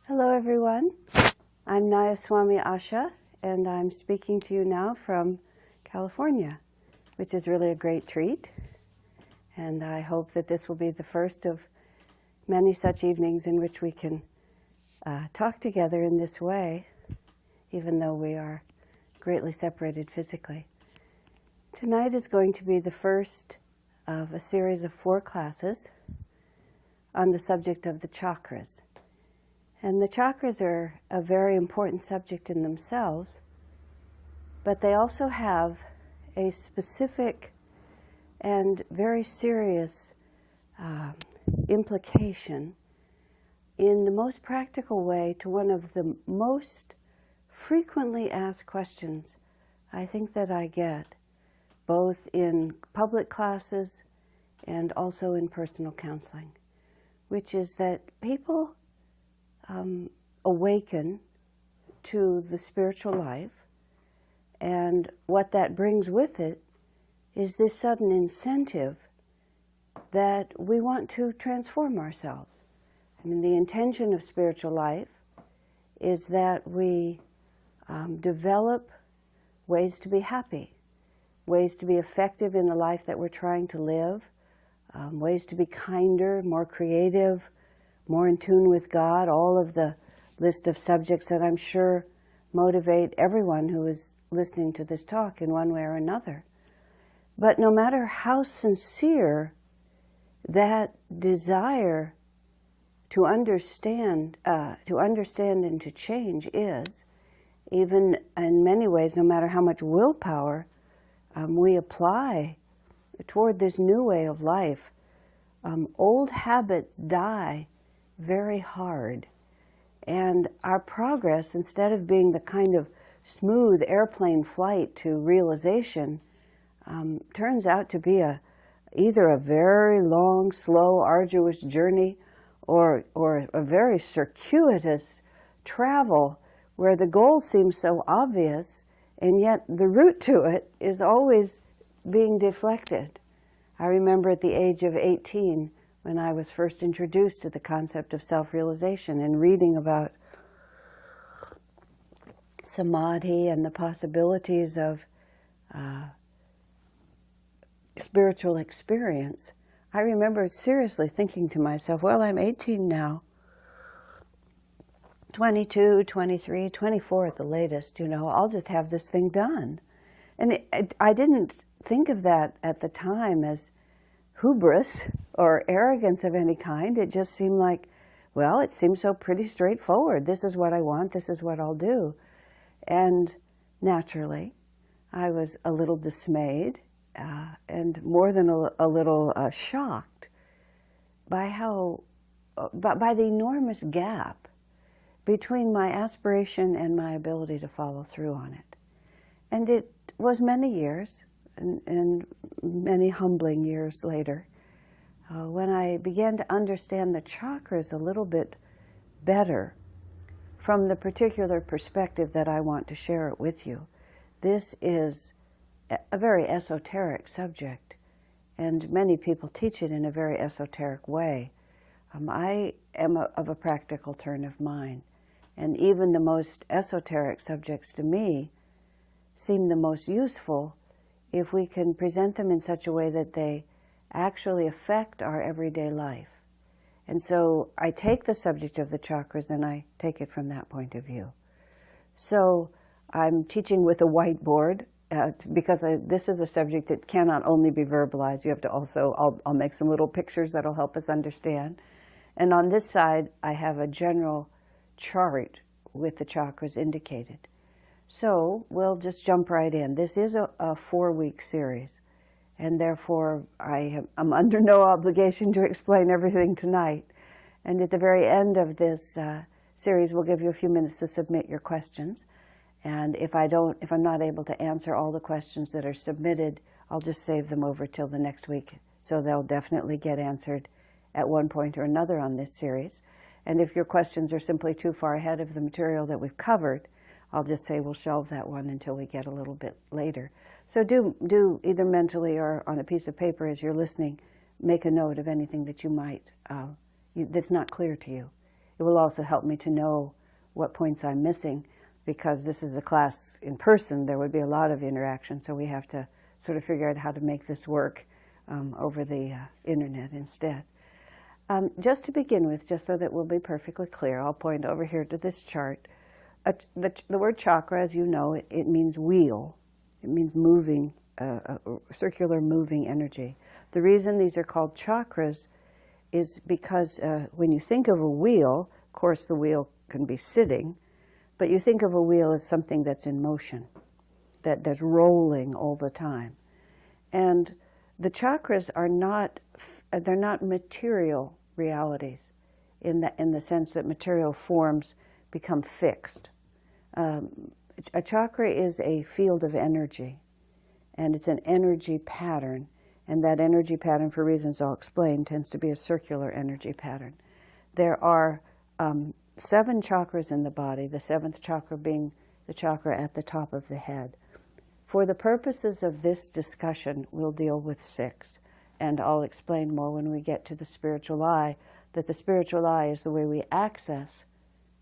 Hello everyone, I'm Nayaswami Asha and I'm speaking to you now from California, which is really a great treat, and I hope that this will be the first of many such evenings in which we can talk together in this way, even though we are greatly separated physically. Tonight is going to be the first of a series of 4 classes on the subject of the chakras. And the chakras are a very important subject in themselves, but they also have a specific and very serious implication in the most practical way to one of the most frequently asked questions I think that I get, both in public classes and also in personal counseling, which is that people awaken to the spiritual life, and what that brings with it is this sudden incentive that we want to transform ourselves. I mean, the intention of spiritual life is that we develop ways to be happy, ways to be effective in the life that we're trying to live, ways to be kinder, more creative, more in tune with God, all of the list of subjects that I'm sure motivate everyone who is listening to this talk in one way or another. But no matter how sincere that desire to understand and to change is, even in many ways, no matter how much willpower we apply toward this new way of life, old habits die very hard. And our progress, instead of being the kind of smooth airplane flight to realization, turns out to be either a very long, slow, arduous journey or a very circuitous travel where the goal seems so obvious and yet the route to it is always being deflected. I remember at the age of 18 when I was first introduced to the concept of self-realization and reading about samadhi and the possibilities of spiritual experience. I remember seriously thinking to myself, well, I'm 18 now, 22, 23, 24 at the latest, I'll just have this thing done. And I didn't think of that at the time as hubris or arrogance of any kind. It just seemed like, well, it seems so pretty straightforward. This is what I want, this is what I'll do. And naturally, I was a little dismayed and more than a little shocked by by the enormous gap between my aspiration and my ability to follow through on it. And it was many years, and many humbling years later, when I began to understand the chakras a little bit better from the particular perspective that I want to share it with you. This is a very esoteric subject, and many people teach it in a very esoteric way. I am of a practical turn of mind, and even the most esoteric subjects to me seem the most useful if we can present them in such a way that they actually affect our everyday life. And so I take the subject of the chakras and I take it from that point of view. So I'm teaching with a whiteboard because this is a subject that cannot only be verbalized. You have to also, I'll make some little pictures that'll help us understand. And on this side, I have a general chart with the chakras indicated. So we'll just jump right in. This is a 4-week series, and therefore I'm under no obligation to explain everything tonight. And at the very end of this series, we'll give you a few minutes to submit your questions. And if I'm not able to answer all the questions that are submitted, I'll just save them over till the next week. So they'll definitely get answered at one point or another on this series. And if your questions are simply too far ahead of the material that we've covered, I'll just say we'll shelve that one until we get a little bit later. So do either mentally or on a piece of paper as you're listening, make a note of anything that you might, that's not clear to you. It will also help me to know what points I'm missing, because this is a class in person. There would be a lot of interaction, so we have to sort of figure out how to make this work over the internet instead. Just to begin with, just so that we'll be perfectly clear, I'll point over here to this chart. The word chakra, as you know, it means wheel. It means moving, circular moving energy. The reason these are called chakras is because when you think of a wheel, of course the wheel can be sitting, but you think of a wheel as something that's in motion, that's rolling all the time. And the chakras are not, they're not material realities in the sense that material forms become fixed. A chakra is a field of energy, and it's an energy pattern, and that energy pattern, for reasons I'll explain, tends to be a circular energy pattern. There are 7 chakras in the body, the 7th chakra being the chakra at the top of the head. For the purposes of this discussion, we'll deal with 6, and I'll explain more when we get to the spiritual eye, that the spiritual eye is the way we access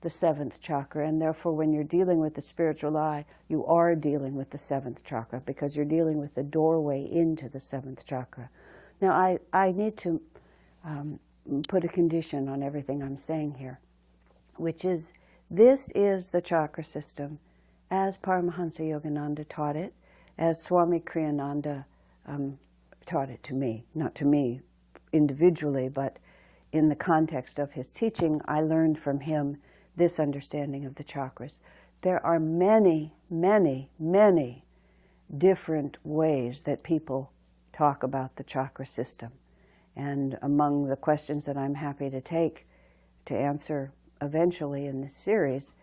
the 7th chakra, and therefore when you're dealing with the spiritual eye, you are dealing with the 7th chakra, because you're dealing with the doorway into the 7th chakra. Now, I need to put a condition on everything I'm saying here, which is, this is the chakra system as Paramahansa Yogananda taught it, as Swami Kriyananda taught it to me. Not to me individually, but in the context of his teaching, I learned from him this understanding of the chakras. There are many, many, many different ways that people talk about the chakra system. And among the questions that I'm happy to take to answer eventually in this series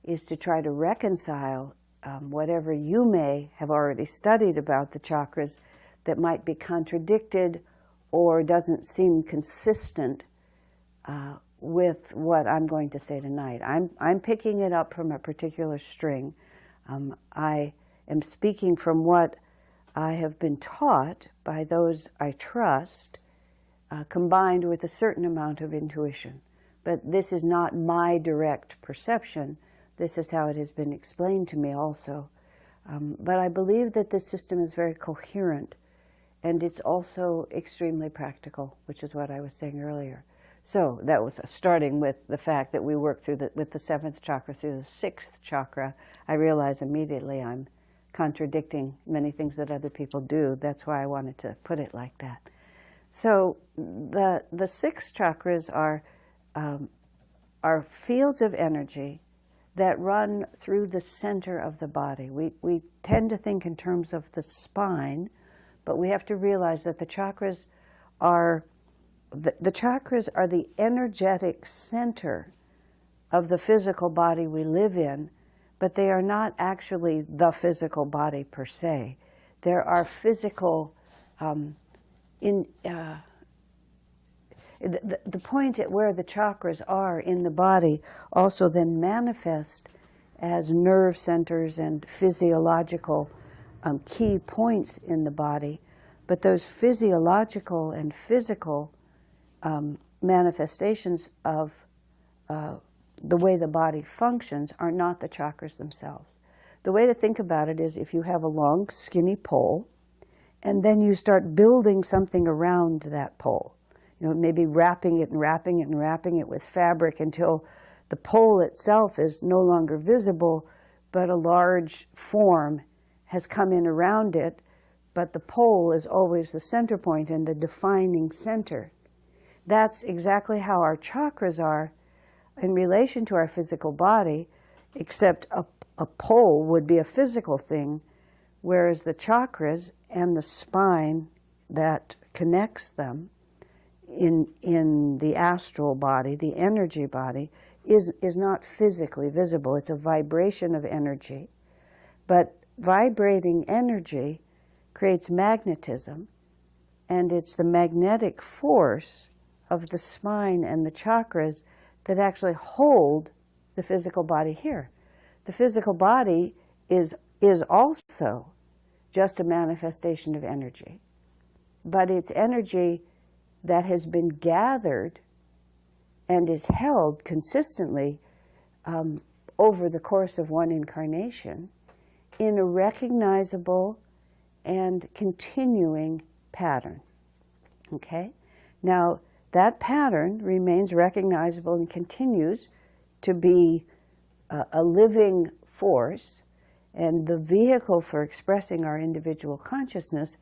is to try to reconcile whatever you may have already studied about the chakras that might be contradicted or doesn't seem consistent with what I'm going to say tonight. I'm picking it up from a particular string. I am speaking from what I have been taught by those I trust, combined with a certain amount of intuition. But this is not my direct perception. This is how it has been explained to me also. But I believe that this system is very coherent, and it's also extremely practical, which is what I was saying earlier. So that was starting with the fact that we work through with the 7th chakra through the 6th chakra. I realize immediately I'm contradicting many things that other people do. That's why I wanted to put it like that. So the 6 chakras are fields of energy that run through the center of the body. We tend to think in terms of the spine, but we have to realize that the chakras are the energetic center of the physical body we live in, but they are not actually the physical body per se. There are physical, the point at where the chakras are in the body also then manifest as nerve centers and physiological key points in the body. But those physiological and physical manifestations of the way the body functions are not the chakras themselves. The way to think about it is, if you have a long, skinny pole, and then you start building something around that pole, maybe wrapping it and wrapping it and wrapping it with fabric until the pole itself is no longer visible, but a large form has come in around it, but the pole is always the center point and the defining center. That's exactly how our chakras are in relation to our physical body, except a pole would be a physical thing, whereas the chakras and the spine that connects them in the astral body, the energy body, is not physically visible. It's a vibration of energy. But vibrating energy creates magnetism, and it's the magnetic force of the spine and the chakras that actually hold the physical body here. The physical body is also just a manifestation of energy, but it's energy that has been gathered and is held consistently over the course of one incarnation in a recognizable and continuing pattern. Okay? Now, that pattern remains recognizable and continues to be a living force and the vehicle for expressing our individual consciousness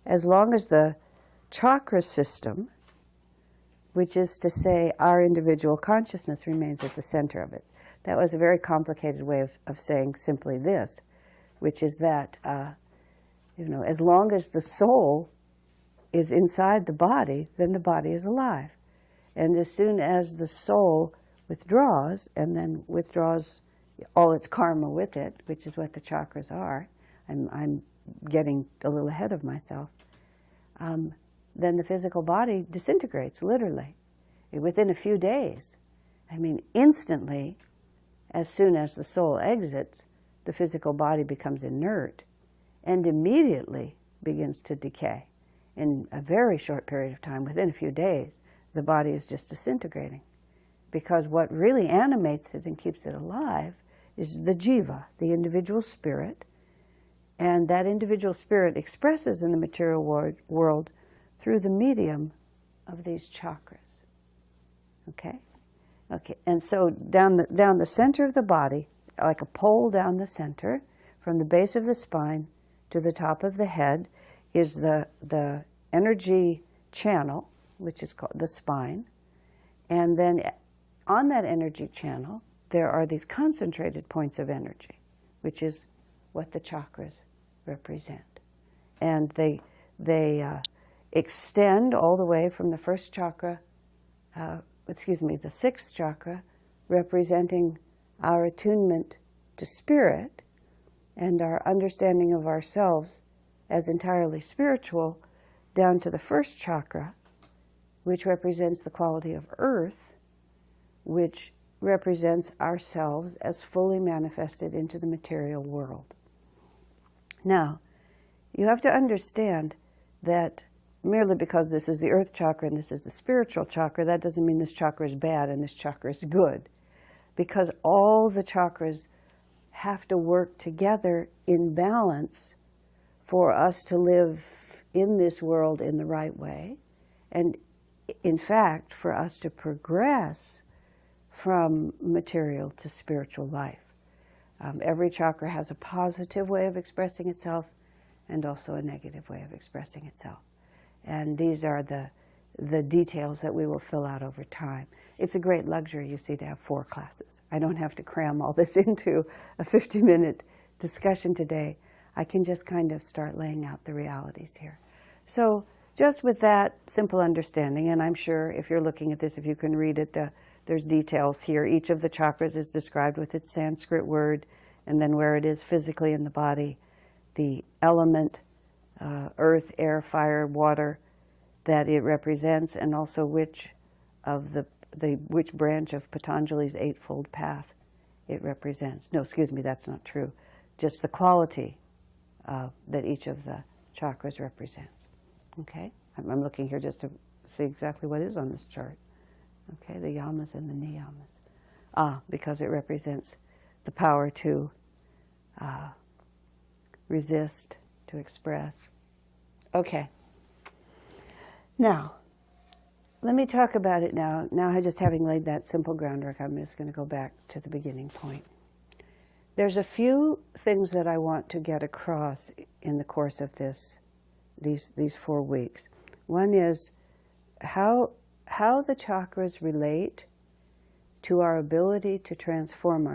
as long as the chakra system, which is to say our individual consciousness, remains at the center of it. That was a very complicated way of saying simply this, which is that, as long as the soul is inside the body, then the body is alive. And as soon as the soul withdraws, and then withdraws all its karma with it, which is what the chakras are, I'm getting a little ahead of myself, then the physical body disintegrates, literally, within a few days. I mean, instantly, as soon as the soul exits, the physical body becomes inert and immediately begins to decay. In a very short period of time, within a few days, the body is just disintegrating. Because what really animates it and keeps it alive is the jiva, the individual spirit. And that individual spirit expresses in the material world through the medium of these chakras. Okay? Okay, and so down the center of the body, like a pole down the center, from the base of the spine to the top of the head, is the energy channel, which is called the spine. And then on that energy channel, there are these concentrated points of energy, which is what the chakras represent. And they extend all the way from the first chakra, the sixth chakra, representing our attunement to spirit and our understanding of ourselves as entirely spiritual, down to the first chakra, which represents the quality of earth, which represents ourselves as fully manifested into the material world. Now, you have to understand that merely because this is the earth chakra and this is the spiritual chakra, that doesn't mean this chakra is bad and this chakra is good. Because all the chakras have to work together in balance for us to live in this world in the right way. And in fact, for us to progress from material to spiritual life. Every chakra has a positive way of expressing itself and also a negative way of expressing itself. And these are the details that we will fill out over time. It's a great luxury, you see, to have 4 classes. I don't have to cram all this into a 50-minute discussion today. I can just kind of start laying out the realities here. So just with that simple understanding, and I'm sure if you're looking at this, if you can read it, there's details here. Each of the chakras is described with its Sanskrit word, and then where it is physically in the body, the element, earth, air, fire, water, that it represents, and also which branch of Patanjali's eightfold path it represents. No, excuse me, that's not true. Just the quality that each of the chakras represents. Okay, I'm looking here just to see exactly what is on this chart. Okay, the yamas and the niyamas. Because it represents the power to resist, to express. Okay. Now, let me talk about it now. Now, just having laid that simple groundwork, I'm just going to go back to the beginning point. There's a few things that I want to get across in the course of these 4 weeks. One is how the chakras relate to our ability to transform ourselves.